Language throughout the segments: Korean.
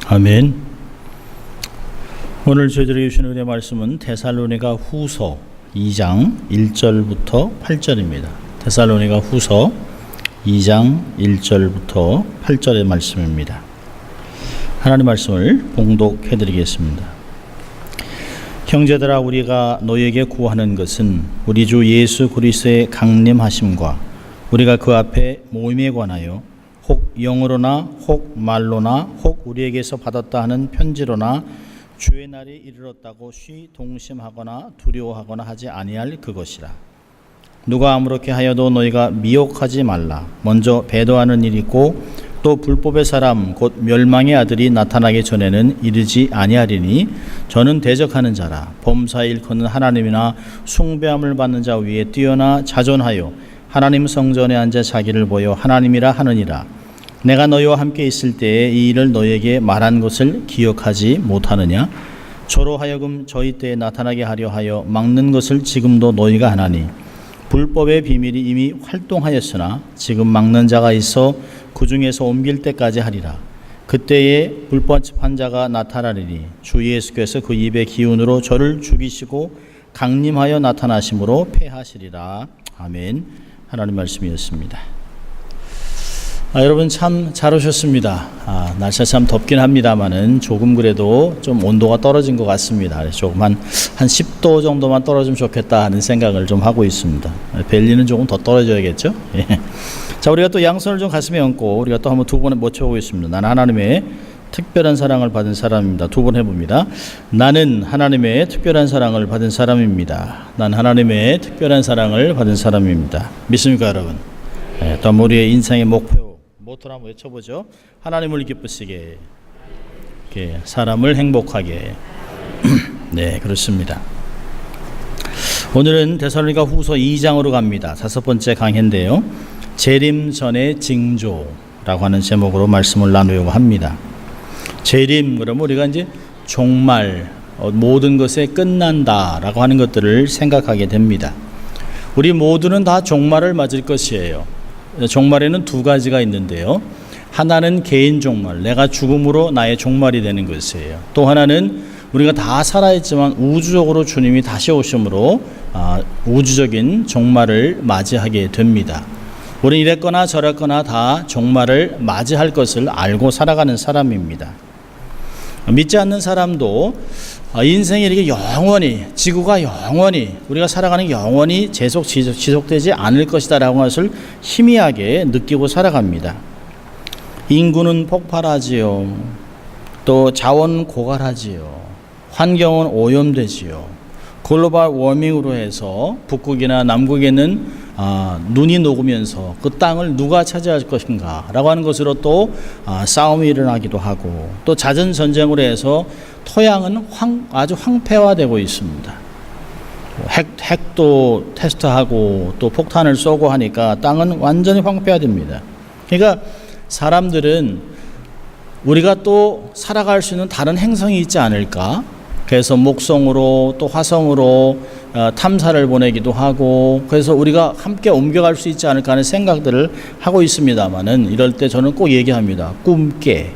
아멘. 오늘 저희들에게 주신 은혜의 말씀은 데살로니가 후서 2장 1절부터 8절입니다. 데살로니가 후서 2장 1절부터 8절의 말씀입니다. 하나님 말씀을 봉독해 드리겠습니다. 형제들아, 우리가 너희에게 구하는 것은 우리 주 예수 그리스도의 강림하심과 우리가 그 앞에 모임에 관하여 혹 영으로나 혹 말로나 혹 우리에게서 받았다 하는 편지로나 주의 날이 이르렀다고 쉬 동심하거나 두려워하거나 하지 아니할 그것이라. 누가 아무렇게 하여도 너희가 미혹하지 말라. 먼저 배도하는 일이 있고 또 불법의 사람 곧 멸망의 아들이 나타나기 전에는 이르지 아니하리니 저는 대적하는 자라. 범사에 일컫는 하나님이나 숭배함을 받는 자 위에 뛰어나 자존하여 하나님 성전에 앉아 자기를 보여 하나님이라 하느니라. 내가 너희와 함께 있을 때에 이 일을 너희에게 말한 것을 기억하지 못하느냐? 저로 하여금 저희 때에 나타나게 하려 하여 막는 것을 지금도 너희가 하나니 불법의 비밀이 이미 활동하였으나 지금 막는 자가 있어 그 중에서 옮길 때까지 하리라. 그때에 불법한 자가 나타나리니 주 예수께서 그 입의 기운으로 저를 죽이시고 강림하여 나타나심으로 패하시리라. 아멘. 하나님 말씀이었습니다. 여러분 참 잘 오셨습니다. 날씨가 참 덥긴 합니다만은 조금 그래도 좀 온도가 떨어진 것 같습니다. 조금 한 10도 정도만 떨어지면 좋겠다 하는 생각을 좀 하고 있습니다. 벨리는 조금 더 떨어져야겠죠? 예. 자, 우리가 또 양손을 좀 가슴에 얹고 우리가 또 한번 두 번에 모쳐보겠습니다. 나는 하나님의 특별한 사랑을 받은 사람입니다. 두 번 해봅니다. 나는 하나님의 특별한 사랑을 받은 사람입니다. 난 하나님의 특별한 사랑을 받은 사람입니다. 믿습니까, 여러분? 네, 또 우리의 인생의 모토를 한번 외쳐보죠. 하나님을 기쁘시게, 사람을 행복하게. 네, 그렇습니다. 오늘은 데살로니가 후서 2장으로 갑니다. 5번째 강해인데요. 재림 전의 징조라고 하는 제목으로 말씀을 나누려고 합니다. 재림, 그러면 우리가 이제 종말, 모든 것에 끝난다라고 하는 것들을 생각하게 됩니다. 우리 모두는 다 종말을 맞을 것이에요. 종말에는 두 가지가 있는데요. 하나는 개인 종말, 내가 죽음으로 나의 종말이 되는 것이에요. 또 하나는 우리가 다 살아있지만 우주적으로 주님이 다시 오심으로 우주적인 종말을 맞이하게 됩니다. 우리는 이랬거나 저랬거나 다 종말을 맞이할 것을 알고 살아가는 사람입니다. 믿지 않는 사람도 인생이 이렇게 영원히, 지구가 영원히, 우리가 살아가는 영원히 지속되지 않을 것이다 라고 하는 것을 희미하게 느끼고 살아갑니다. 인구는 폭발하지요. 또 자원 고갈하지요. 환경은 오염되지요. 글로벌 워밍으로 해서 북극이나 남극에는 눈이 녹으면서 그 땅을 누가 차지할 것인가 라고 하는 것으로 또 싸움이 일어나기도 하고, 또 잦은 전쟁으로 해서 토양은 아주 황폐화되고 있습니다. 핵도 테스트하고 또 폭탄을 쏘고 하니까 땅은 완전히 황폐화됩니다. 그러니까 사람들은 우리가 또 살아갈 수 있는 다른 행성이 있지 않을까? 그래서 목성으로 또 화성으로 탐사를 보내기도 하고, 그래서 우리가 함께 옮겨갈 수 있지 않을까 하는 생각들을 하고 있습니다만은, 이럴 때 저는 꼭 얘기합니다. 꿈깨.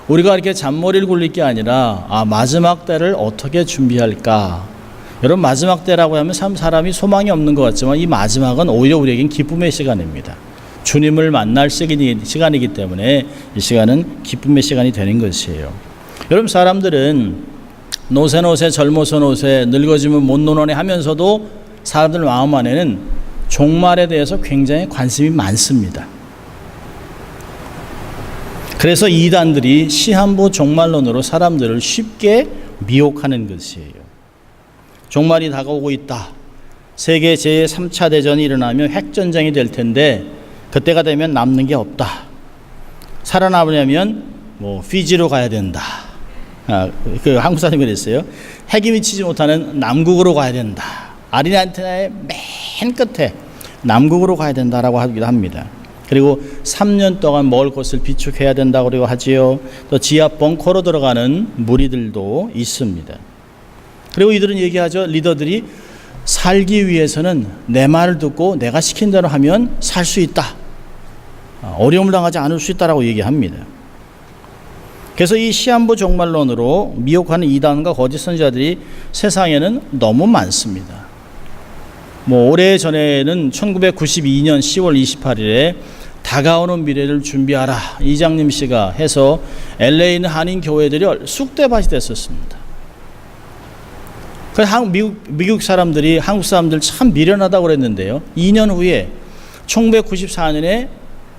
우리가 이렇게 잔머리를 굴릴 게 아니라 마지막 때를 어떻게 준비할까. 여러분, 마지막 때라고 하면 참 사람이 소망이 없는 것 같지만 이 마지막은 오히려 우리에겐 기쁨의 시간입니다. 주님을 만날 시간이기 때문에 이 시간은 기쁨의 시간이 되는 것이에요. 여러분, 사람들은 노세 젊어서 노세, 늙어지면 못 노노네 하면서도 사람들 마음 안에는 종말에 대해서 굉장히 관심이 많습니다. 그래서 이단들이 시한부 종말론으로 사람들을 쉽게 미혹하는 것이에요. 종말이 다가오고 있다. 세계 제3차 대전이 일어나면 핵전쟁이 될 텐데 그때가 되면 남는 게 없다. 살아남으려면 피지로 가야 된다. 그 한국 사람이 그랬어요. 핵이 미치지 못하는 남극으로 가야 된다. 아르헨티나의 맨 끝에 남극으로 가야 된다라고 하기도 합니다. 그리고 3년 동안 먹을 것을 비축해야 된다고 하지요. 또 지하 벙커로 들어가는 무리들도 있습니다. 그리고 이들은 얘기하죠. 리더들이 살기 위해서는 내 말을 듣고 내가 시킨 대로 하면 살 수 있다. 어려움을 당하지 않을 수 있다라고 얘기합니다. 그래서 이 시한부 종말론으로 미혹하는 이단과 거짓 선지자들이 세상에는 너무 많습니다. 오래전에는 1992년 10월 28일에 다가오는 미래를 준비하라 이장님 씨가 해서 LA 있는 한인 교회들이 쑥대밭이 됐었습니다. 그래서 미국 사람들이 한국 사람들 참 미련하다고 그랬는데요. 2년 후에 1994년에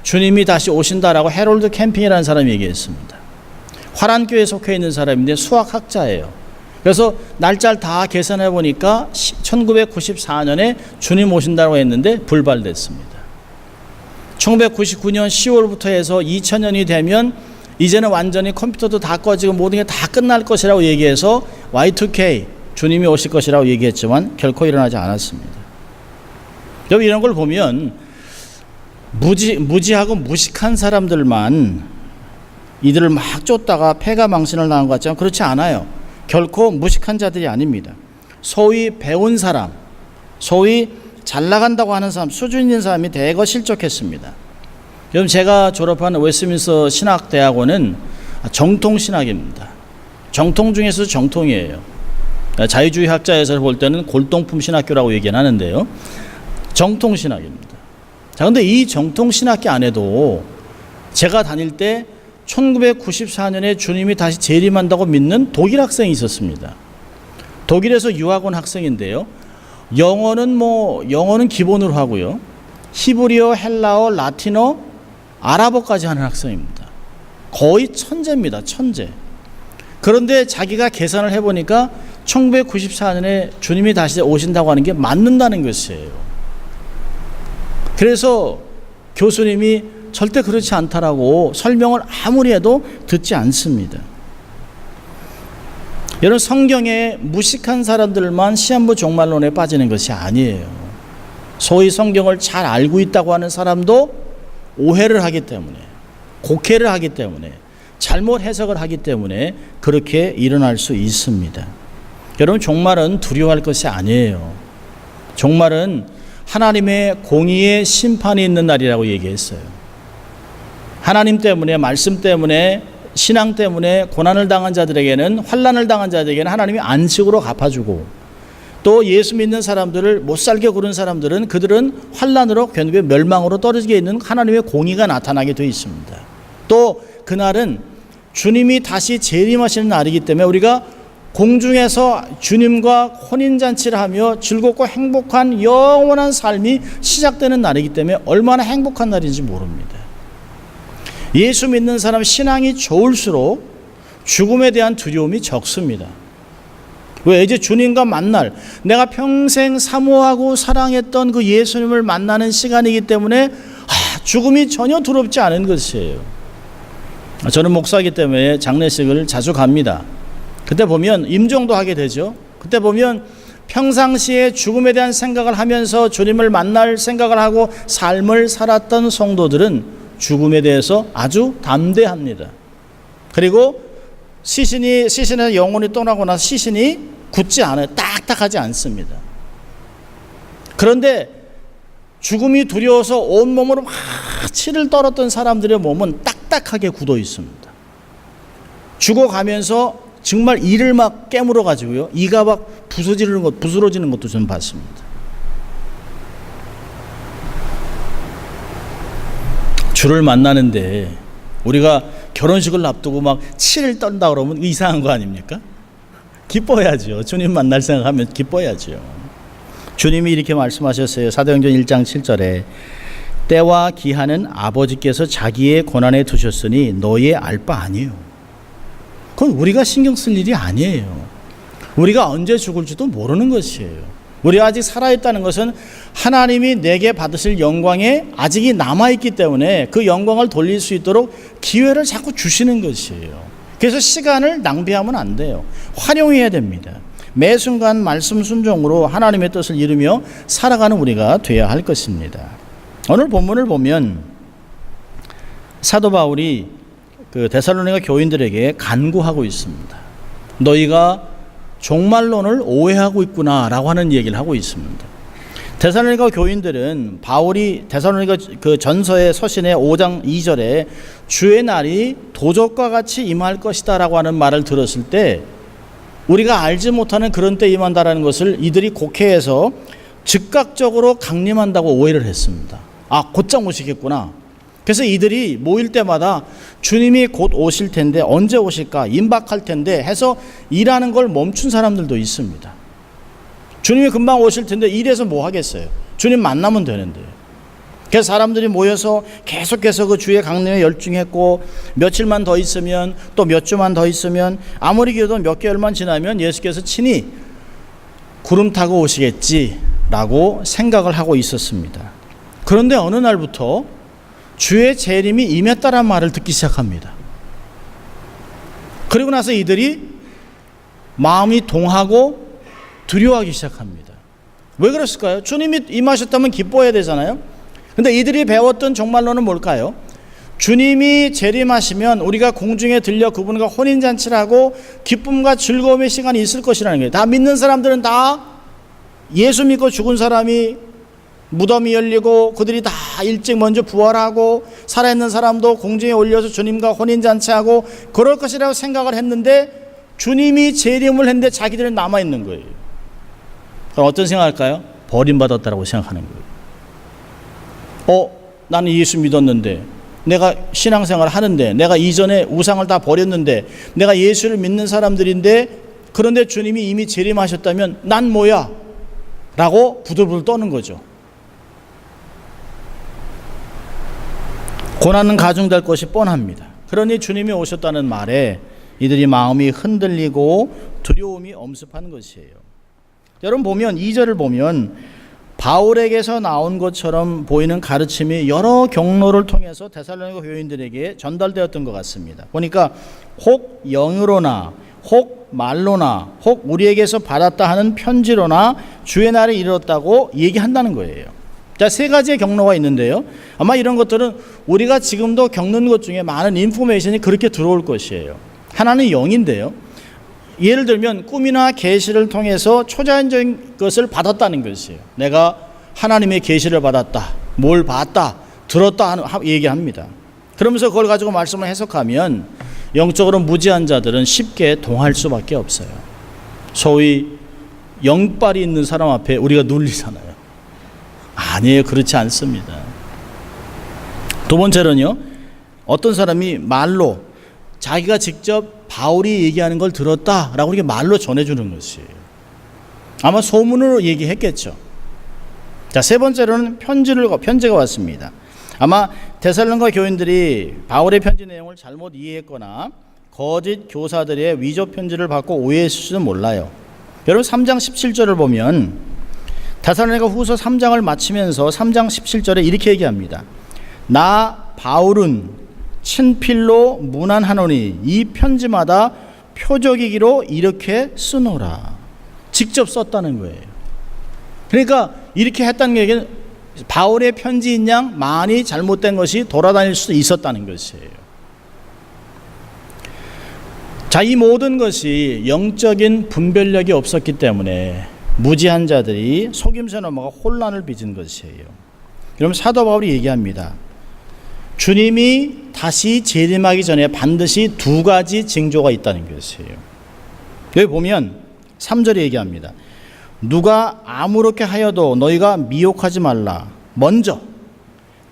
주님이 다시 오신다라고 해롤드 캠핑이라는 사람이 얘기했습니다. 화란교회에 속해 있는 사람인데 수학학자예요. 그래서 날짜를 다 계산해 보니까 1994년에 주님 오신다고 했는데 불발됐습니다. 1999년 10월부터 해서 2000년이 되면 이제는 완전히 컴퓨터도 다 꺼지고 모든 게 다 끝날 것이라고 얘기해서 Y2K 주님이 오실 것이라고 얘기했지만 결코 일어나지 않았습니다. 여러분 이런 걸 보면 무지하고 무식한 사람들만 이들을 막 쫓다가 패가 망신을 당한 것 같지만 그렇지 않아요. 결코 무식한 자들이 아닙니다. 소위 배운 사람, 소위 잘 나간다고 하는 사람, 수준 있는 사람이 대거 실족했습니다. 여러분 제가 졸업한 웨스트민스터 신학대학원은 정통신학입니다. 정통 중에서 정통이에요. 자유주의 학자에서 볼 때는 골동품 신학교라고 얘기는 하는데요. 정통신학입니다. 자, 근데 이 정통신학교 안에도 제가 다닐 때 1994년에 주님이 다시 재림한다고 믿는 독일 학생이 있었습니다. 독일에서 유학 온 학생인데요. 영어는 기본으로 하고요. 히브리어, 헬라어, 라틴어, 아랍어까지 하는 학생입니다. 거의 천재입니다. 천재. 그런데 자기가 계산을 해보니까 1994년에 주님이 다시 오신다고 하는 게 맞는다는 것이에요. 그래서 교수님이 절대 그렇지 않다라고 설명을 아무리 해도 듣지 않습니다. 여러분 성경에 무식한 사람들만 시한부 종말론에 빠지는 것이 아니에요. 소위 성경을 잘 알고 있다고 하는 사람도 오해를 하기 때문에, 곡해를 하기 때문에, 잘못 해석을 하기 때문에 그렇게 일어날 수 있습니다. 여러분 종말은 두려워할 것이 아니에요. 종말은 하나님의 공의의 심판이 있는 날이라고 얘기했어요. 하나님 때문에, 말씀 때문에, 신앙 때문에 고난을 당한 자들에게는, 환난을 당한 자들에게는 하나님이 안식으로 갚아주고, 또 예수 믿는 사람들을 못 살게 구른 사람들은 그들은 환난으로 견고히 멸망으로 떨어지게 있는 하나님의 공의가 나타나게 되어 있습니다. 또 그날은 주님이 다시 재림하시는 날이기 때문에 우리가 공중에서 주님과 혼인잔치를 하며 즐겁고 행복한 영원한 삶이 시작되는 날이기 때문에 얼마나 행복한 날인지 모릅니다. 예수 믿는 사람 신앙이 좋을수록 죽음에 대한 두려움이 적습니다. 왜? 이제 주님과 만날, 내가 평생 사모하고 사랑했던 그 예수님을 만나는 시간이기 때문에 죽음이 전혀 두렵지 않은 것이에요. 저는 목사이기 때문에 장례식을 자주 갑니다. 그때 보면 임종도 하게 되죠. 그때 보면 평상시에 죽음에 대한 생각을 하면서 주님을 만날 생각을 하고 삶을 살았던 성도들은 죽음에 대해서 아주 담대합니다. 그리고 시신의 영혼이 떠나고 나서 시신이 굳지 않아요. 딱딱하지 않습니다. 그런데 죽음이 두려워서 온몸으로 막 치를 떨었던 사람들의 몸은 딱딱하게 굳어 있습니다. 죽어가면서 정말 이를 막 깨물어 가지고요. 이가 막 부스러지는 것도 저는 봤습니다. 주를 만나는데 우리가 결혼식을 앞두고 막 치를 떤다 그러면 이상한 거 아닙니까? 기뻐야죠. 주님 만날 생각하면 기뻐야죠. 주님이 이렇게 말씀하셨어요. 사도행전 1장 7절에 때와 기한은 아버지께서 자기의 권한에 두셨으니 너희의 알 바 아니에요. 그건 우리가 신경 쓸 일이 아니에요. 우리가 언제 죽을지도 모르는 것이에요. 우리가 아직 살아있다는 것은 하나님이 내게 받으실 영광에 아직이 남아있기 때문에 그 영광을 돌릴 수 있도록 기회를 자꾸 주시는 것이에요. 그래서 시간을 낭비하면 안 돼요. 활용해야 됩니다. 매 순간 말씀 순종으로 하나님의 뜻을 이루며 살아가는 우리가 되어야 할 것입니다. 오늘 본문을 보면 사도 바울이 그 데살로니가 교인들에게 간구하고 있습니다. 너희가 종말론을 오해하고 있구나라고 하는 얘기를 하고 있습니다. 데살로니가 교인들은 바울이 데살로니가 그 전서의 서신의 5장 2절에 주의 날이 도적과 같이 임할 것이다라고 하는 말을 들었을 때 우리가 알지 못하는 그런 때 임한다라는 것을 이들이 곡해해서 즉각적으로 강림한다고 오해를 했습니다. 아, 곧장 오시겠구나. 그래서 이들이 모일 때마다 주님이 곧 오실 텐데 언제 오실까, 임박할 텐데 해서 일하는 걸 멈춘 사람들도 있습니다. 주님이 금방 오실 텐데 일해서 뭐 하겠어요? 주님 만나면 되는데. 그래서 사람들이 모여서 계속해서 그 주의 강림에 열중했고, 며칠만 더 있으면, 또 몇 주만 더 있으면, 아무리 길어도 몇 개월만 지나면 예수께서 친히 구름 타고 오시겠지라고 생각을 하고 있었습니다. 그런데 어느 날부터 주의 재림이 임했다란 말을 듣기 시작합니다. 그리고 나서 이들이 마음이 동하고 두려워하기 시작합니다. 왜 그랬을까요? 주님이 임하셨다면 기뻐해야 되잖아요. 근데 이들이 배웠던 종말론은 뭘까요? 주님이 재림하시면 우리가 공중에 들려 그분과 혼인잔치를 하고 기쁨과 즐거움의 시간이 있을 것이라는 거예요. 다 믿는 사람들은 다 예수 믿고 죽은 사람이 무덤이 열리고 그들이 다 일찍 먼저 부활하고 살아있는 사람도 공중에 올려서 주님과 혼인잔치하고 그럴 것이라고 생각을 했는데 주님이 재림을 했는데 자기들은 남아있는 거예요. 그럼 어떤 생각할까요? 버림받았다고 생각하는 거예요. 나는 예수 믿었는데, 내가 신앙생활 하는데, 내가 이전에 우상을 다 버렸는데, 내가 예수를 믿는 사람들인데, 그런데 주님이 이미 재림하셨다면 난 뭐야? 라고 부들부들 떠는 거죠. 고난은 가중될 것이 뻔합니다. 그러니 주님이 오셨다는 말에 이들이 마음이 흔들리고 두려움이 엄습한 것이에요. 여러분 보면 2절을 보면 바울에게서 나온 것처럼 보이는 가르침이 여러 경로를 통해서 데살로니가 교인들에게 전달되었던 것 같습니다. 보니까 혹 영으로나 혹 말로나 혹 우리에게서 받았다 하는 편지로나 주의 날에 이르렀다고 얘기한다는 거예요. 자, 세 가지의 경로가 있는데요. 아마 이런 것들은 우리가 지금도 겪는 것 중에 많은 인포메이션이 그렇게 들어올 것이에요. 하나는 영인데요. 예를 들면 꿈이나 계시를 통해서 초자연적인 것을 받았다는 것이에요. 내가 하나님의 계시를 받았다, 뭘 봤다, 들었다 하는 얘기합니다. 그러면서 그걸 가지고 말씀을 해석하면 영적으로 무지한 자들은 쉽게 동할 수밖에 없어요. 소위 영빨이 있는 사람 앞에 우리가 눌리잖아요. 아니에요, 그렇지 않습니다. 두 번째로는요, 어떤 사람이 말로 자기가 직접 바울이 얘기하는 걸 들었다라고 이렇게 말로 전해주는 것이에요. 아마 소문으로 얘기했겠죠. 자, 세 번째로는 편지가 왔습니다. 아마 데살로니가 교인들이 바울의 편지 내용을 잘못 이해했거나 거짓 교사들의 위조 편지를 받고 오해했을지도 몰라요. 여러분 3장 17절을 보면 데살로니가 후서 3장을 마치면서 3장 17절에 이렇게 얘기합니다. 나 바울은 친필로 문안하노니 이 편지마다 표적이기로 이렇게 쓰노라. 직접 썼다는 거예요. 그러니까 이렇게 했다는 얘기는 바울의 편지인 양 많이 잘못된 것이 돌아다닐 수도 있었다는 것이에요. 자, 이 모든 것이 영적인 분별력이 없었기 때문에 무지한 자들이 속임수에 넘어가 혼란을 빚은 것이에요. 여러분 사도 바울이 얘기합니다. 주님이 다시 재림하기 전에 반드시 두 가지 징조가 있다는 것이에요. 여기 보면 3절에 얘기합니다. 누가 아무렇게 하여도 너희가 미혹하지 말라. 먼저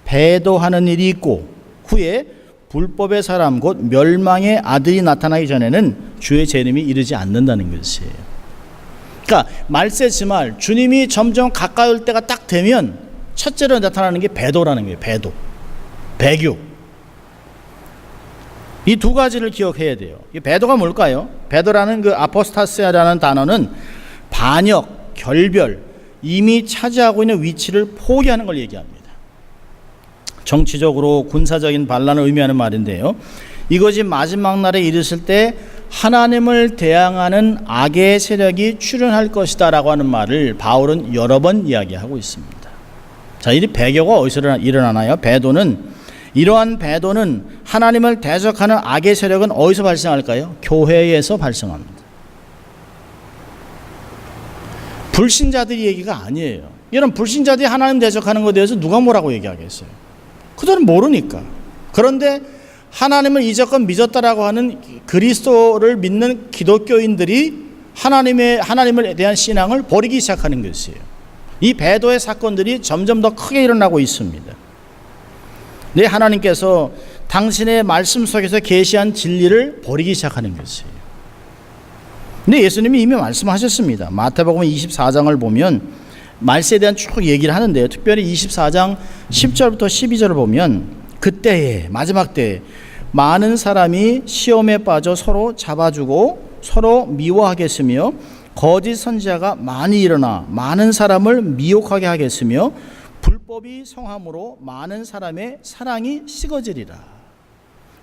배도하는 일이 있고 후에 불법의 사람 곧 멸망의 아들이 나타나기 전에는 주의 재림이 이르지 않는다는 것이에요. 그러니까 말세지말 주님이 점점 가까이 올 때가 딱 되면 첫째로 나타나는 게 배도라는 거예요. 배교. 이 두 가지를 기억해야 돼요. 이 배도가 뭘까요? 배도라는 그 아포스타시아라는 단어는 반역, 결별, 이미 차지하고 있는 위치를 포기하는 걸 얘기합니다. 정치적으로 군사적인 반란을 의미하는 말인데요. 이것이 마지막 날에 이르실 때 하나님을 대항하는 악의 세력이 출현할 것이다 라고 하는 말을 바울은 여러 번 이야기하고 있습니다. 자, 이 배교가 어디서 일어나나요? 이러한 배도는 하나님을 대적하는 악의 세력은 어디서 발생할까요? 교회에서 발생합니다. 불신자들이 얘기가 아니에요. 이런 불신자들이 하나님 대적하는 것에 대해서 누가 뭐라고 얘기하겠어요? 그들은 모르니까. 그런데 하나님을 이제껏 믿었다라고 하는 그리스도를 믿는 기독교인들이 하나님에 대한 신앙을 버리기 시작하는 것이에요. 이 배도의 사건들이 점점 더 크게 일어나고 있습니다. 네, 하나님께서 당신의 말씀 속에서 계시한 진리를 버리기 시작하는 것이에요. 근데 예수님이 이미 말씀하셨습니다. 마태복음 24장을 보면 말세에 대한 쭉 얘기를 하는데요. 특별히 24장 10절부터 12절을 보면 그때에 마지막 때에 많은 사람이 시험에 빠져 서로 잡아주고 서로 미워하겠으며 거짓 선지자가 많이 일어나 많은 사람을 미혹하게 하겠으며 불법이 성함으로 많은 사람의 사랑이 식어지리라.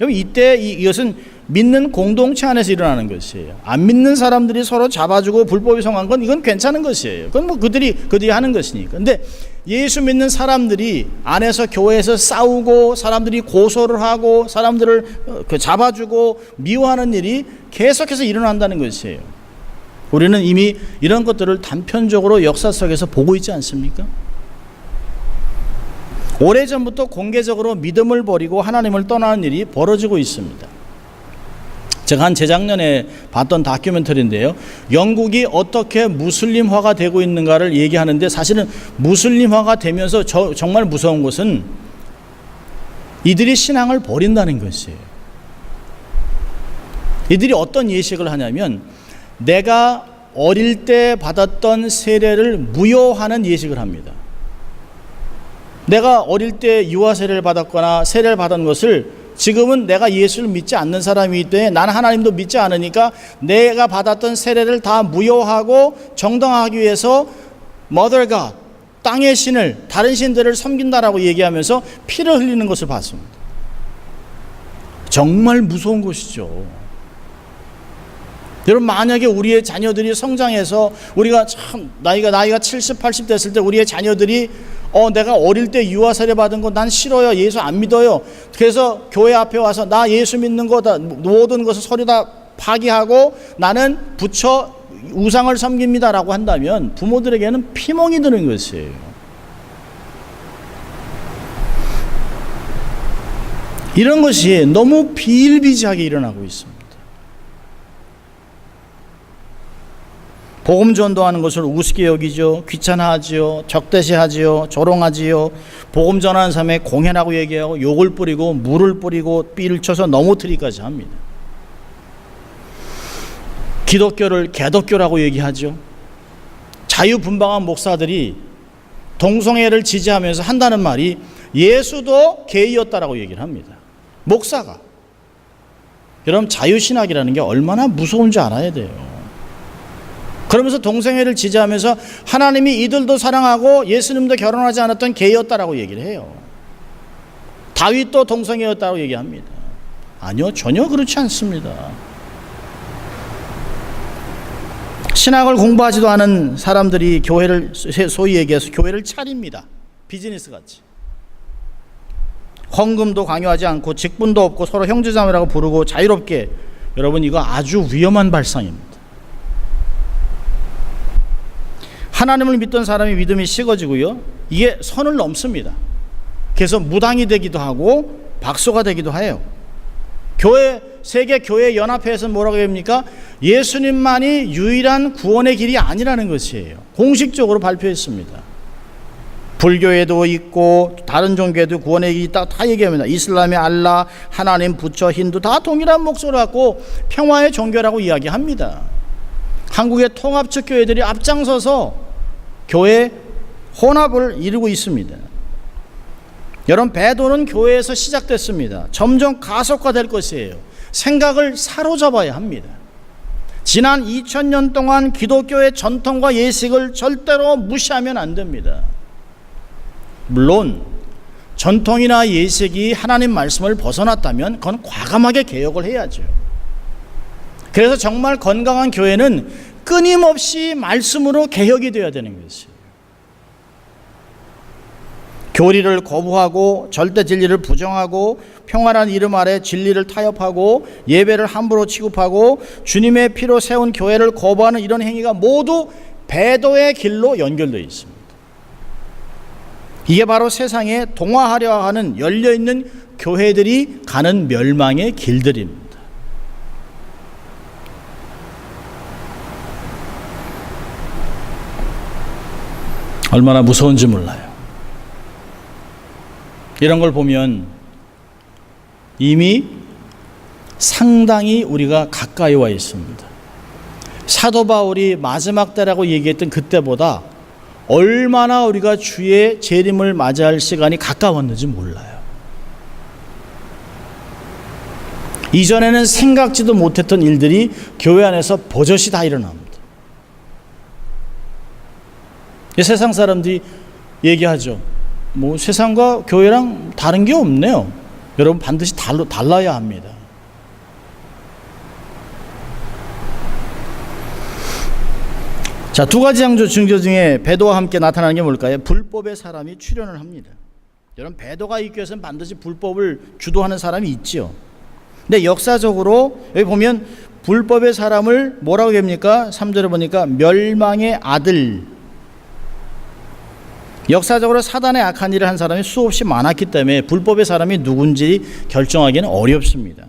여러분, 이때 이것은 믿는 공동체 안에서 일어나는 것이에요. 안 믿는 사람들이 서로 잡아주고 불법이 성한 건 이건 괜찮은 것이에요. 그건 뭐 그들이 하는 것이니까. 근데 예수 믿는 사람들이 안에서 교회에서 싸우고 사람들이 고소를 하고 사람들을 잡아주고 미워하는 일이 계속해서 일어난다는 것이에요. 우리는 이미 이런 것들을 단편적으로 역사 속에서 보고 있지 않습니까? 오래전부터 공개적으로 믿음을 버리고 하나님을 떠나는 일이 벌어지고 있습니다. 제가 한 재작년에 봤던 다큐멘터리인데요. 영국이 어떻게 무슬림화가 되고 있는가를 얘기하는데 사실은 무슬림화가 되면서 정말 무서운 것은 이들이 신앙을 버린다는 것이에요. 이들이 어떤 예식을 하냐면 내가 어릴 때 받았던 세례를 무효하는 예식을 합니다. 내가 어릴 때 유아 세례를 받았거나 세례를 받은 것을 지금은 내가 예수를 믿지 않는 사람이기 때문에 나는 하나님도 믿지 않으니까 내가 받았던 세례를 다 무효하고 정당화하기 위해서 Mother God, 땅의 신을 다른 신들을 섬긴다라고 얘기하면서 피를 흘리는 것을 봤습니다. 정말 무서운 것이죠. 여러분, 만약에 우리의 자녀들이 성장해서 우리가 참 나이가 70, 80 됐을 때 우리의 자녀들이 내가 어릴 때 유아 세례 받은 거 난 싫어요. 예수 안 믿어요. 그래서 교회 앞에 와서 나 예수 믿는 거다 모든 것을 서류 다 파기하고 나는 부처 우상을 섬깁니다라고 한다면 부모들에게는 피멍이 드는 것이에요. 이런 것이 너무 비일비재하게 일어나고 있습니다. 복음 전도하는 것을 우습게 여기죠. 귀찮아하지요. 적대시하지요. 조롱하지요. 복음 전하는 사람에 공연하고 얘기하고 욕을 뿌리고 물을 뿌리고 삐를 쳐서 넘어뜨리기까지 합니다. 기독교를 개독교라고 얘기하죠. 자유분방한 목사들이 동성애를 지지하면서 한다는 말이 예수도 게이였다라고 얘기를 합니다. 목사가. 여러분, 자유신학이라는 게 얼마나 무서운 줄 알아야 돼요. 그러면서 동성애를 지지하면서 하나님이 이들도 사랑하고 예수님도 결혼하지 않았던 게이였다라고 얘기를 해요. 다윗도 동성애였다고 얘기합니다. 아니요, 전혀 그렇지 않습니다. 신학을 공부하지도 않은 사람들이 교회를 소위 얘기해서 교회를 차립니다. 비즈니스 같이. 헌금도 강요하지 않고 직분도 없고 서로 형제자매라고 부르고 자유롭게. 여러분, 이거 아주 위험한 발상입니다. 하나님을 믿던 사람이 믿음이 식어지고요. 이게 선을 넘습니다. 그래서 무당이 되기도 하고 박소가 되기도 해요. 세계 교회 연합회에서는 뭐라고 합니까? 예수님만이 유일한 구원의 길이 아니라는 것이에요. 공식적으로 발표했습니다. 불교에도 있고 다른 종교에도 구원의 길이 다 얘기합니다. 이슬람의 알라, 하나님, 부처, 힌두 다 동일한 목소리를 갖고 평화의 종교라고 이야기합니다. 한국의 통합적 교회들이 앞장서서 교회 혼합을 이루고 있습니다. 여러분, 배도는 교회에서 시작됐습니다. 점점 가속화될 것이에요. 생각을 사로잡아야 합니다. 지난 2000년 동안 기독교의 전통과 예식을 절대로 무시하면 안 됩니다. 물론 전통이나 예식이 하나님 말씀을 벗어났다면 그건 과감하게 개혁을 해야죠. 그래서 정말 건강한 교회는 끊임없이 말씀으로 개혁이 되어야 되는 것이에요. 교리를 거부하고 절대 진리를 부정하고 평화라는 이름 아래 진리를 타협하고 예배를 함부로 취급하고 주님의 피로 세운 교회를 거부하는 이런 행위가 모두 배도의 길로 연결되어 있습니다. 이게 바로 세상에 동화하려 하는 열려있는 교회들이 가는 멸망의 길들입니다. 얼마나 무서운지 몰라요. 이런 걸 보면 이미 상당히 우리가 가까이 와 있습니다. 사도 바울이 마지막 때라고 얘기했던 그때보다 얼마나 우리가 주의 재림을 맞이할 시간이 가까웠는지 몰라요. 이전에는 생각지도 못했던 일들이 교회 안에서 버젓이 다 일어납니다. 세상 사람들이 얘기하죠. 뭐 세상과 교회랑 다른 게 없네요. 여러분 반드시 달라야 합니다. 자, 두 가지 창조 징조 중에 배도와 함께 나타나는 게 뭘까요? 불법의 사람이 출현을 합니다. 여러분 배도가 있기 위해서는 반드시 불법을 주도하는 사람이 있지요. 근데 역사적으로 여기 보면 불법의 사람을 뭐라고 합니까? 3절에 보니까 멸망의 아들. 역사적으로 사단의 악한 일을 한 사람이 수없이 많았기 때문에 불법의 사람이 누군지 결정하기는 어렵습니다.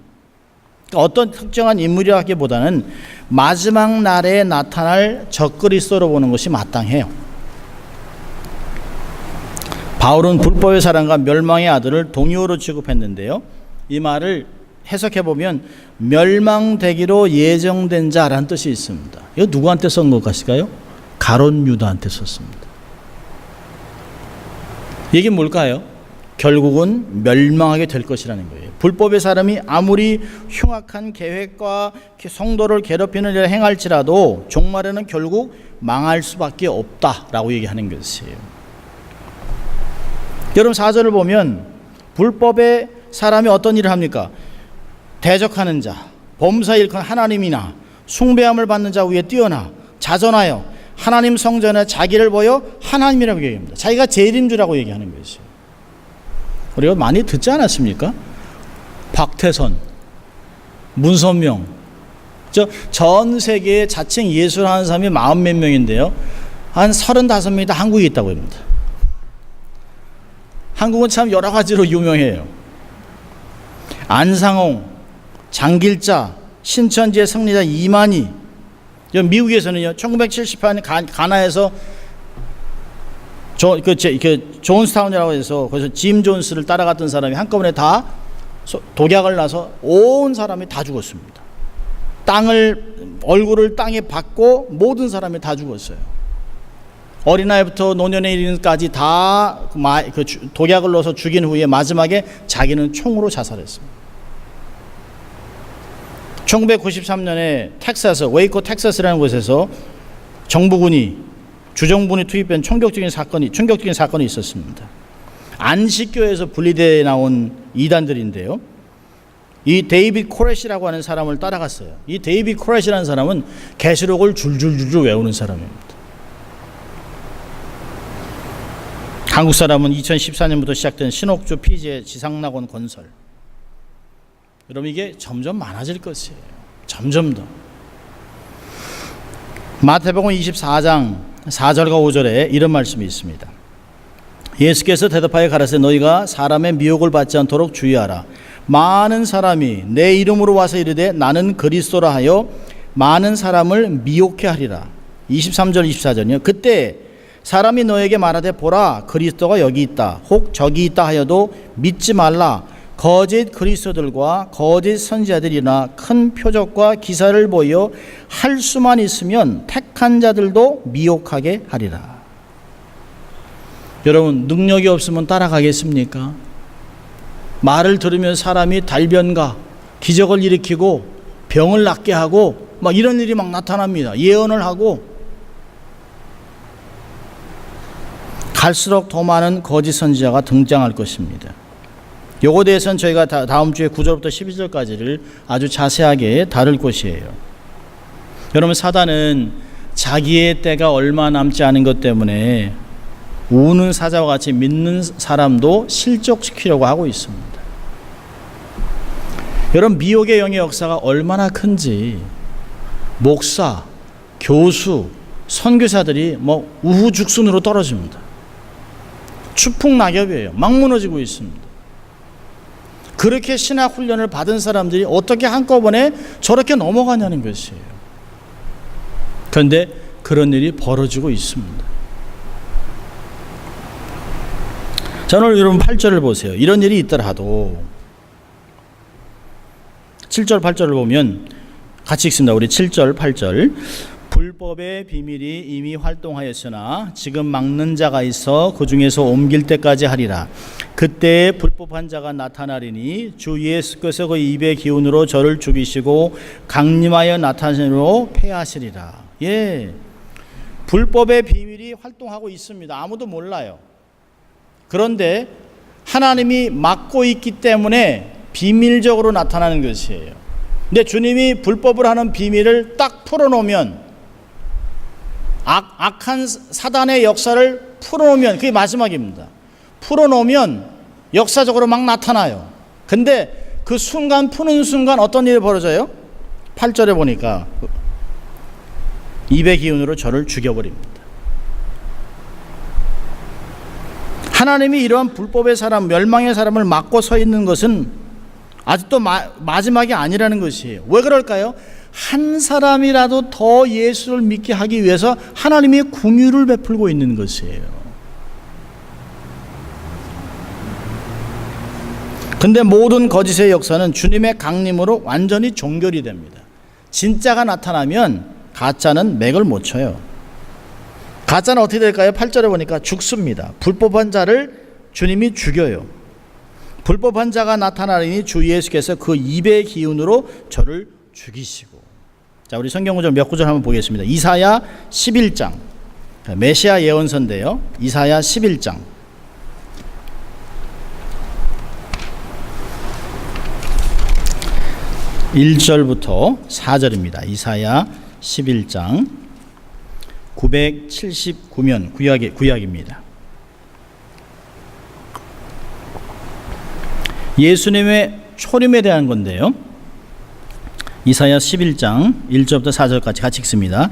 어떤 특정한 인물이라기보다는 마지막 날에 나타날 적그리스도로 보는 것이 마땅해요. 바울은 불법의 사람과 멸망의 아들을 동의어로 취급했는데요. 이 말을 해석해보면 멸망되기로 예정된 자라는 뜻이 있습니다. 이거 누구한테 쓴 것 같을까요? 가룟 유다한테 썼습니다. 이게 뭘까요? 결국은 멸망하게 될 것이라는 거예요. 불법의 사람이 아무리 흉악한 계획과 성도를 괴롭히는 일을 행할지라도 종말에는 결국 망할 수밖에 없다라고 얘기하는 것이에요. 여러분 4절을 보면 불법의 사람이 어떤 일을 합니까? 대적하는 자, 범사에 일컫는 하나님이나 숭배함을 받는 자 위에 뛰어나 자전하여 하나님 성전에 자기를 보여 하나님이라고 얘기합니다. 자기가 재림주라고 얘기하는 것이에요. 우리가 많이 듣지 않았습니까? 박태선, 문선명, 전 세계에 자칭 예수를 하는 사람이 40몇 명인데요. 한 35명이 다 한국에 있다고 합니다. 한국은 참 여러 가지로 유명해요. 안상홍, 장길자, 신천지의 승리자 이만희. 미국에서는요, 1978년 가나에서 존스타운이라고 해서 거기서 짐 존스를 따라갔던 사람이 한꺼번에 다 독약을 나서 온 사람이 다 죽었습니다. 얼굴을 땅에 박고 모든 사람이 다 죽었어요. 어린아이부터 노년에 이르는까지 다 독약을 넣어서 죽인 후에 마지막에 자기는 총으로 자살했습니다. 1993년에 웨이코 텍사스라는 곳에서 주정부군이 투입된 충격적인 사건이 있었습니다. 안식교에서 분리되어 나온 이단들인데요. 이 데이빗 코렛이라고 하는 사람을 따라갔어요. 이 데이빗 코렛이라는 사람은 계시록을 줄줄줄 외우는 사람입니다. 한국 사람은 2014년부터 시작된 신옥주 피지의 지상낙원 건설. 여러분 이게 점점 많아질 것이에요. 점점 더. 마태복음 24장 4절과 5절에 이런 말씀이 있습니다. 예수께서 대답하여 가라사대 너희가 사람의 미혹을 받지 않도록 주의하라. 많은 사람이 내 이름으로 와서 이르되 나는 그리스도라 하여 많은 사람을 미혹해 하리라. 23절 24절이요. 그때 사람이 너에게 말하되 보라 그리스도가 여기 있다 혹 저기 있다 하여도 믿지 말라. 거짓 그리스도들과 거짓 선지자들이나 큰 표적과 기사를 보여 할 수만 있으면 택한 자들도 미혹하게 하리라. 여러분 능력이 없으면 따라가겠습니까? 말을 들으면 사람이 달변가 기적을 일으키고 병을 낫게 하고 막 이런 일이 막 나타납니다. 예언을 하고 갈수록 더 많은 거짓 선지자가 등장할 것입니다. 요거 대해서는 저희가 다음 주에 9절부터 12절까지를 아주 자세하게 다룰 것이에요. 여러분 사단은 자기의 때가 얼마 남지 않은 것 때문에 우는 사자와 같이 믿는 사람도 실족시키려고 하고 있습니다. 여러분 미혹의 영의 역사가 얼마나 큰지 목사, 교수, 선교사들이 우후죽순으로 떨어집니다. 추풍낙엽이에요. 막 무너지고 있습니다. 그렇게 신학 훈련을 받은 사람들이 어떻게 한꺼번에 저렇게 넘어가냐는 것이에요. 그런데 그런 일이 벌어지고 있습니다. 자, 오늘 여러분 8절을 보세요. 이런 일이 있더라도 7절 8절을 보면 같이 읽습니다. 우리 7절 8절. 불법의 비밀이 이미 활동하였으나 지금 막는 자가 있어 그 중에서 옮길 때까지 하리라. 그때 불법한 자가 나타나리니 주 예수께서 그 입의 기운으로 저를 죽이시고 강림하여 나타내로 패하시리라. 예, 불법의 비밀이 활동하고 있습니다. 아무도 몰라요. 그런데 하나님이 막고 있기 때문에 비밀적으로 나타나는 것이에요. 근데 주님이 불법을 하는 비밀을 딱 풀어놓으면, 악한 사단의 역사를 풀어놓으면, 그게 마지막입니다. 풀어놓으면 역사적으로 막 나타나요. 근데 그 순간, 푸는 순간 어떤 일이 벌어져요? 8절에 보니까 입의 기운으로 저를 죽여버립니다. 하나님이 이러한 불법의 사람, 멸망의 사람을 막고 서 있는 것은 아직도 마지막이 아니라는 것이에요. 왜 그럴까요? 한 사람이라도 더 예수를 믿게 하기 위해서 하나님이 긍휼을 베풀고 있는 것이에요. 근데 모든 거짓의 역사는 주님의 강림으로 완전히 종결이 됩니다. 진짜가 나타나면 가짜는 맥을 못 쳐요. 가짜는 어떻게 될까요? 8절에 보니까 죽습니다. 불법한 자를 주님이 죽여요. 불법한 자가 나타나리니 주 예수께서 그 입의 기운으로 저를 죽이시고. 자, 우리 성경 구절 몇 구절 한번 보겠습니다. 이사야 11장. 메시아 예언서인데요. 이사야 11장. 1절부터 4절입니다. 이사야 11장 979면 구약입니다. 예수님의 초림에 대한 건데요. 이사야 11장 1절부터 4절까지 같이 읽습니다.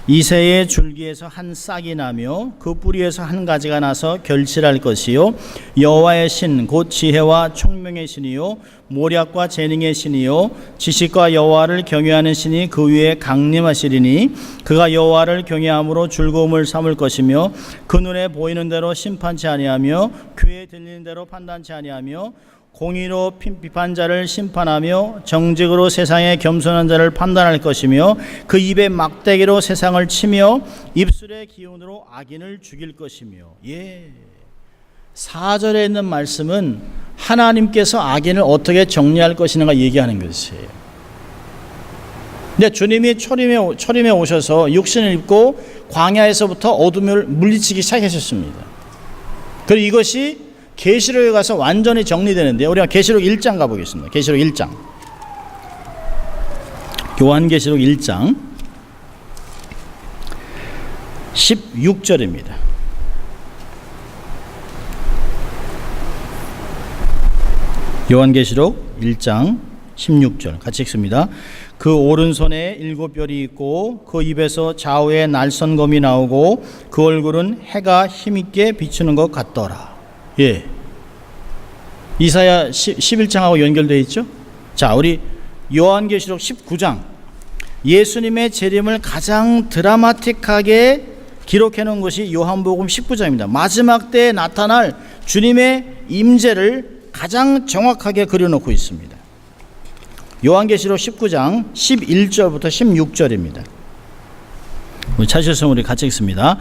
이새의 줄기에서 한 싹이 나며 그 뿌리에서 한 가지가 나서 결실할 것이요 여호와의 신 곧 지혜와 총명의 신이요 모략과 재능의 신이요 지식과 여호와를 경외하는 신이 그 위에 강림하시리니 그가 여호와를 경외함으로 즐거움을 삼을 것이며 그 눈에 보이는 대로 심판치 아니하며 귀에 들리는 대로 판단치 아니하며 공의로 비판자를 심판하며 정직으로 세상의 겸손한 자를 판단할 것이며 그 입에 막대기로 세상을 치며 입술의 기운으로 악인을 죽일 것이며. 예, 4절에 있는 말씀은 하나님께서 악인을 어떻게 정리할 것인가 얘기하는 것이에요. 근데 주님이 초림에 오셔서 육신을 입고 광야에서부터 어둠을 물리치기 시작하셨습니다. 그리고 이것이 계시록에 가서 완전히 정리되는데 우리가 계시록 1장 가보겠습니다. 계시록 1장. 요한계시록 1장 16절입니다. 요한계시록 1장 16절 같이 읽습니다. 그 오른손에 7별이 있고 그 입에서 좌우에 날선검이 나오고 그 얼굴은 해가 힘있게 비추는 것 같더라. 예, 이사야 11장하고 연결되어 있죠. 자, 우리 요한계시록 19장 예수님의 재림을 가장 드라마틱하게 기록해 놓은 것이 요한복음 19장입니다. 마지막 때에 나타날 주님의 임재를 가장 정확하게 그려놓고 있습니다. 요한계시록 19장 11절부터 16절입니다. 우리 찾으셨으면 우리 같이 읽습니다.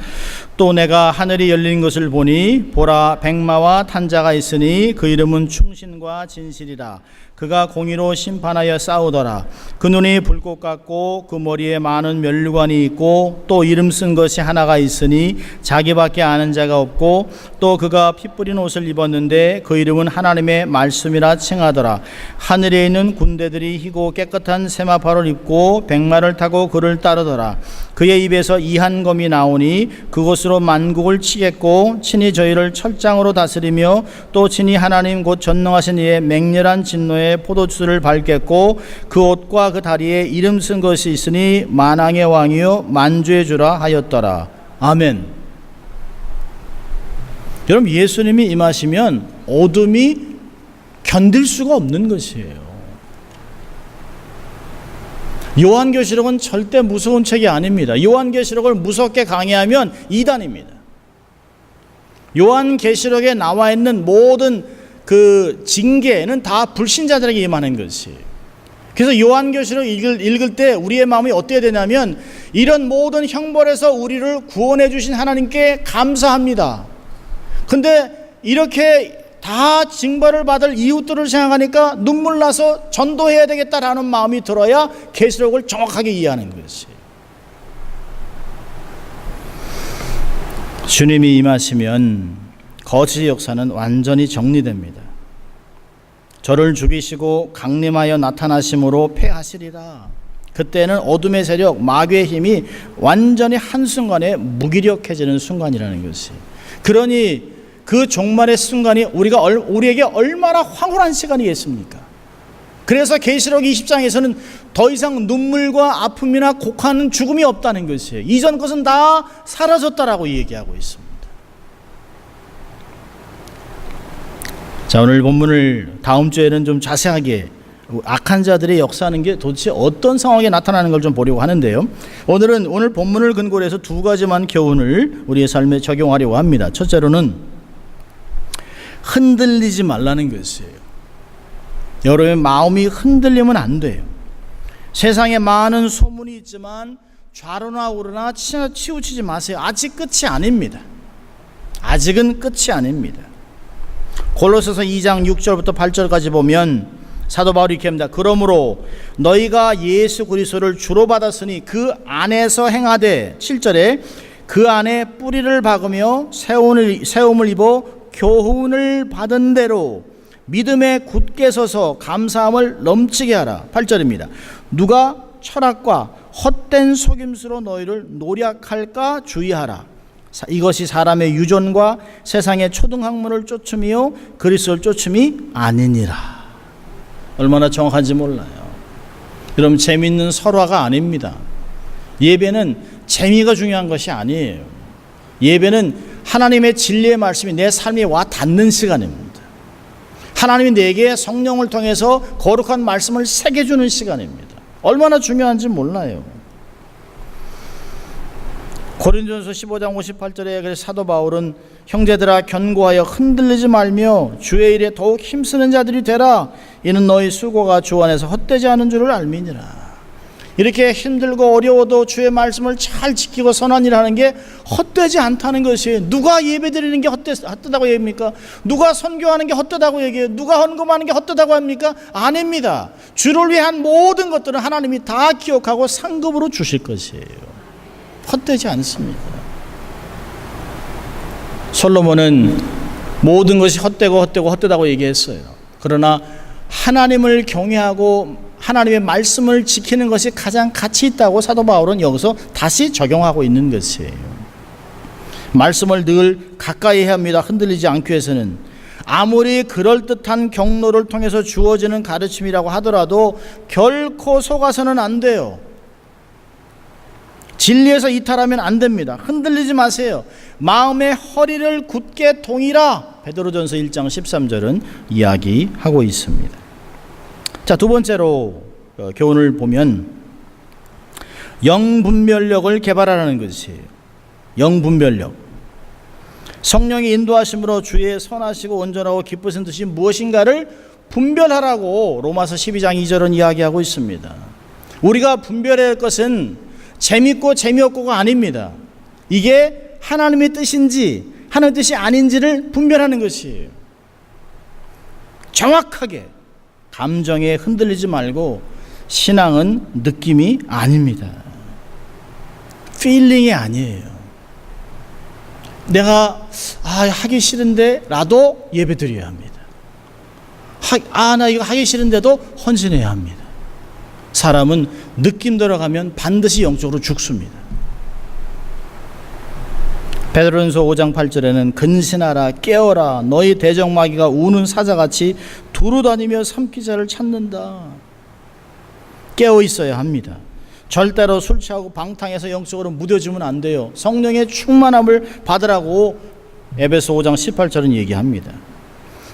또 내가 하늘이 열린 것을 보니 보라 백마와 탄자가 있으니 그 이름은 충신과 진실이라. 그가 공의로 심판하여 싸우더라. 그 눈이 불꽃 같고 그 머리에 많은 면류관이 있고 또 이름 쓴 것이 하나가 있으니 자기밖에 아는 자가 없고 또 그가 피 뿌린 옷을 입었는데 그 이름은 하나님의 말씀이라 칭하더라. 하늘에 있는 군대들이 희고 깨끗한 세마파를 입고 백마를 타고 그를 따르더라. 그의 입에서 이한검이 나오니 그곳으로 만국을 치겠고 친히 저희를 철장으로 다스리며 또 친히 하나님 곧 전능하신 이의 맹렬한 진노에 포도주를 밟겠고 그 옷과 그 다리에 이름 쓴 것이 있으니 만왕의 왕이요 만주의 주라 하였더라. 아멘. 여러분, 예수님이 임하시면 어둠이 견딜 수가 없는 것이에요. 요한계시록은 절대 무서운 책이 아닙니다. 요한계시록을 무섭게 강의하면 이단입니다. 요한계시록에 나와 있는 모든 그 징계는 다 불신자들에게 임하는 것이에요. 그래서 요한계시록 읽을 때 우리의 마음이 어때야 되냐면, 이런 모든 형벌에서 우리를 구원해 주신 하나님께 감사합니다. 근데 이렇게 다 징벌을 받을 이웃들을 생각하니까 눈물 나서 전도해야 되겠다라는 마음이 들어야 계시록을 정확하게 이해하는 것이에요. 주님이 임하시면 거짓의 역사는 완전히 정리됩니다. 저를 죽이시고 강림하여 나타나심으로 패하시리라. 그때는 어둠의 세력, 마귀의 힘이 완전히 한순간에 무기력해지는 순간이라는 것이. 그러니 그 종말의 순간이 우리에게 얼마나 황홀한 시간이겠습니까? 그래서 계시록 20장에서는 더 이상 눈물과 아픔이나 곡하는 죽음이 없다는 것이에요. 이전 것은 다 사라졌다라고 얘기하고 있습니다. 자, 오늘 본문을 다음 주에는 좀 자세하게 악한 자들의 역사하는 게 도대체 어떤 상황에 나타나는 걸 좀 보려고 하는데요. 오늘 본문을 근거로 해서 두 가지만 교훈을 우리의 삶에 적용하려고 합니다. 첫째로는 흔들리지 말라는 것이에요. 여러분의 마음이 흔들리면 안 돼요. 세상에 많은 소문이 있지만 좌로나 우로나 치우치지 마세요. 아직 끝이 아닙니다. 아직은 끝이 아닙니다. 골로새서 2장 6절부터 8절까지 보면 사도 바울이 이렇게 합니다. 그러므로 너희가 예수 그리스도를 주로 받았으니 그 안에서 행하되, 7절에 그 안에 뿌리를 박으며 세움을 입어 교훈을 받은 대로 믿음에 굳게 서서 감사함을 넘치게 하라. 8절입니다. 누가 철학과 헛된 속임수로 너희를 노략할까 주의하라. 이것이 사람의 유존과 세상의 초등학문을 쫓음이요 그리스도를 쫓음이 아니니라. 얼마나 정확한지 몰라요. 여러분, 재미있는 설화가 아닙니다. 예배는 재미가 중요한 것이 아니에요. 예배는 하나님의 진리의 말씀이 내 삶에 와 닿는 시간입니다. 하나님이 내게 성령을 통해서 거룩한 말씀을 새겨주는 시간입니다. 얼마나 중요한지 몰라요. 고린도전서 15장 58절에 그래서 사도 바울은 형제들아 견고하여 흔들리지 말며 주의 일에 더욱 힘쓰는 자들이 되라. 이는 너희 수고가 주 안에서 헛되지 않은 줄을 알미니라. 이렇게 힘들고 어려워도 주의 말씀을 잘 지키고 선한 일을 하는 게 헛되지 않다는 것이에요. 누가 예배드리는 게 헛되다고 얘기합니까? 누가 선교하는 게 헛되다고 얘기해요? 누가 헌금하는 게 헛되다고 합니까? 아닙니다. 주를 위한 모든 것들은 하나님이 다 기억하고 상급으로 주실 것이에요. 헛되지 않습니다. 솔로몬은 모든 것이 헛되다고 얘기했어요. 그러나 하나님을 경외하고 하나님의 말씀을 지키는 것이 가장 가치 있다고 사도 바울은 여기서 다시 적용하고 있는 것이에요. 말씀을 늘 가까이 해야 합니다. 흔들리지 않기 위해서는. 아무리 그럴듯한 경로를 통해서 주어지는 가르침이라고 하더라도 결코 속아서는 안 돼요. 진리에서 이탈하면 안 됩니다. 흔들리지 마세요. 마음의 허리를 굳게 동이라. 베드로전서 1장 13절은 이야기하고 있습니다. 자, 두 번째로 교훈을 보면 영분별력을 개발하라는 것이에요. 영분별력. 성령의 인도하심으로 주의 선하시고 온전하고 기쁘신 뜻이 무엇인가를 분별하라고 로마서 12장 2절은 이야기하고 있습니다. 우리가 분별해야 할 것은 재밌고 재미없고가 아닙니다. 이게 하나님의 뜻인지 하나님의 뜻이 아닌지를 분별하는 것이에요. 정확하게 감정에 흔들리지 말고, 신앙은 느낌이 아닙니다. 필링이 아니에요. 내가 하기 싫은데 라도 예배드려야 합니다. 나 이거 하기 싫은데도 헌신해야 합니다. 사람은 느낌 들어가면 반드시 영적으로 죽습니다. 베드로전서 5장 8절에는 근신하라 깨어라 너희 대적마귀가 우는 사자같이 두루다니며 삼키자를 찾는다. 깨어 있어야 합니다. 절대로 술 취하고 방탕해서 영적으로 무뎌지면 안 돼요. 성령의 충만함을 받으라고 에베소 5장 18절은 얘기합니다.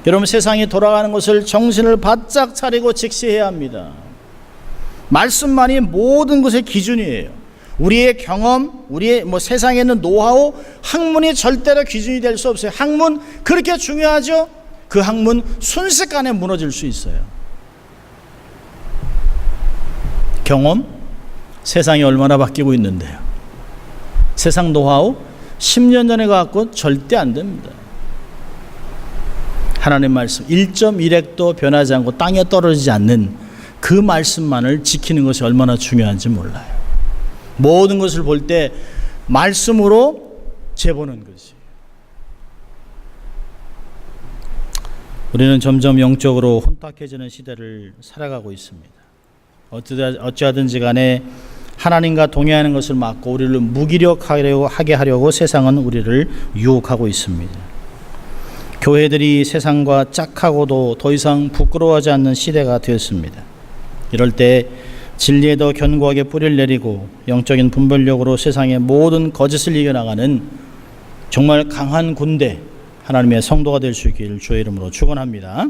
여러분, 세상이 돌아가는 것을 정신을 바짝 차리고 직시해야 합니다. 말씀만이 모든 것의 기준이에요. 우리의 경험, 우리의 세상에 있는 노하우, 학문이 절대로 기준이 될 수 없어요. 학문 그렇게 중요하죠. 그 학문 순식간에 무너질 수 있어요. 경험, 세상이 얼마나 바뀌고 있는데요. 세상 노하우 10년 전에 갖고 절대 안 됩니다. 하나님 말씀 1.1핵도 변하지 않고 땅에 떨어지지 않는 그 말씀만을 지키는 것이 얼마나 중요한지 몰라요. 모든 것을 볼 때 말씀으로 재보는 것이. 우리는 점점 영적으로 혼탁해지는 시대를 살아가고 있습니다. 어찌하든지 간에 하나님과 동의하는 것을 막고 우리를 무기력하게 하려고 세상은 우리를 유혹하고 있습니다. 교회들이 세상과 짝하고도 더 이상 부끄러워하지 않는 시대가 되었습니다. 이럴 때 진리에 더 견고하게 뿌리를 내리고 영적인 분별력으로 세상의 모든 거짓을 이겨나가는 정말 강한 군대, 하나님의 성도가 될 수 있기를 주의 이름으로 축원합니다.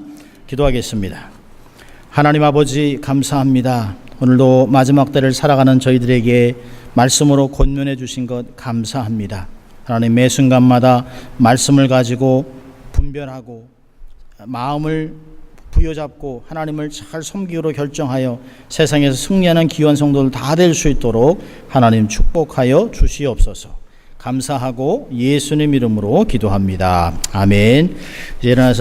기도하겠습니다. 하나님 아버지, 감사합니다. 오늘도 마지막 때를 살아가는 저희들에게 말씀으로 권면해 주신 것 감사합니다. 하나님, 매 순간마다 말씀을 가지고 분별하고 마음을 부여잡고 하나님을 잘 섬기기로 결정하여 세상에서 승리하는 귀한 성도들 다 될 수 있도록 하나님 축복하여 주시옵소서. 감사하고 예수님 이름으로 기도합니다. 아멘. 이제 일어나서